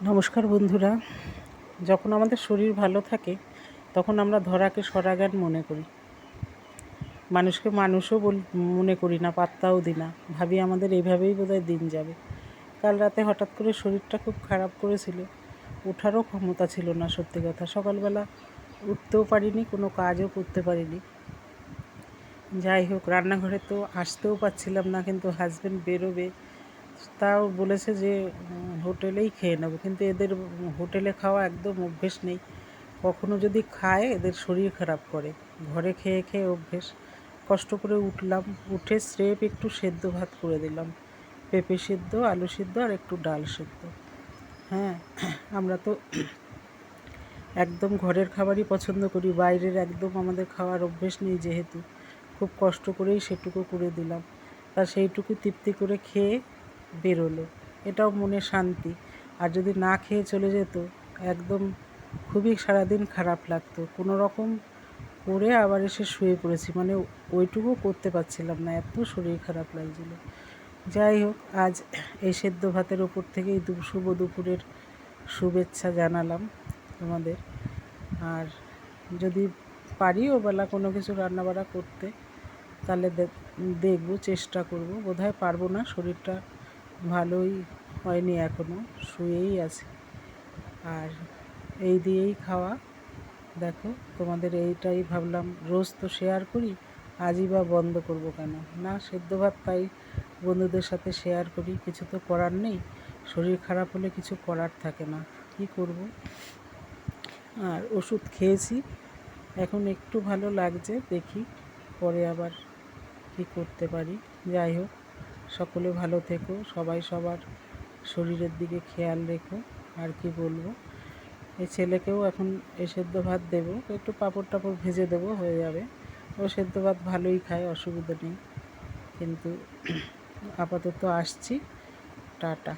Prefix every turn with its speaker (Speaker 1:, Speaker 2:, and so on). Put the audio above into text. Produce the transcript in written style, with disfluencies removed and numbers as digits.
Speaker 1: নমস্কার বন্ধুরা। যখন আমাদের শরীর ভালো থাকে তখন আমরা ধরাকে সরাজ্ঞান মনে করি, মানুষকে মানুষও মনে করি না, পাত্তাও দিই না, ভাবি আমাদের এইভাবেই বোধহয় দিন যাবে। কাল রাতে হঠাৎ করে শরীরটা খুব খারাপ করেছিল, ওঠারও ক্ষমতা ছিল না। সত্যি কথা, সকালবেলা উঠতেও পারিনি, কোনো কাজও করতে পারিনি। যাই হোক, রান্নাঘরে তো আসতেও পারছিলাম না, কিন্তু হাজব্যান্ড বেরোবে, তাও বলেছে যে হোটেলেই খেয়ে নেবো, কিন্তু এদের হোটেলে খাওয়া একদম অভ্যেস নেই। কখনো যদি খায় এদের শরীর খারাপ করে, ঘরে খেয়ে খেয়ে অভ্যেস। কষ্ট করে উঠলাম, উঠে স্রেফ একটু সেদ্ধ ভাত করে দিলাম, পেঁপে সেদ্ধ, আলু সেদ্ধ আর একটু ডাল সেদ্ধ। হ্যাঁ, আমরা তো একদম ঘরের খাবারই পছন্দ করি, বাইরের একদম আমাদের খাওয়ার অভ্যেস নেই, যেহেতু খুব কষ্ট করেই সেটুকু করে দিলাম। তা সেইটুকু তৃপ্তি করে খেয়ে বেরোলো, এটাও মনে শান্তি। আর যদি না খেয়ে চলে যেত, একদম খুবই সারাদিন খারাপ লাগতো। কোনো রকম করে আবার এসে শুয়ে পড়েছি, মানে ওইটুকু করতে পারছিলাম না, এত শরীর খারাপ লাগছিল। যাই হোক, আজ এই সেদ্ধ ভাতের ওপর থেকেই শুভ দুপুরের শুভেচ্ছা জানালাম তোমাদের। আর যদি পারি ওবেলা কোনো কিছু রান্নাবাড়া করতে, তাহলে দেখব, চেষ্টা করব। বোধহয় পারবো না, শরীরটা ভালোই হয়নি এখনও, শুয়েই আছে। আর এই দিয়েই খাওয়া। দেখো, তোমাদের এইটাই ভাবলাম, রোজ তো শেয়ার করি, আজই বা বন্ধ করব কেন? না, সেদ্ধ ভাত তাই বন্ধুদের সাথে শেয়ার করি, কিছু তো করার নেই। শরীর খারাপ হলে কিছু করার থাকে না, কি করব। আর ওষুধ খেয়েছি, এখন একটু ভালো লাগছে, দেখি পরে আবার কি করতে পারি। যাই হোক, সকলে ভালো থেকো, সবাই সবার শরীরের দিকে খেয়াল রেখো। আর কি বলবো, এই ছেলেকেও এখন এই সেদ্ধ ভাত দেবো, একটু পাঁপড় টাপড় ভেজে দেবো, হয়ে যাবে। ও সেদ্ধ ভাত ভালোই খায়, অসুবিধা নেই। কিন্তু আপাতত আসছি, টাটা।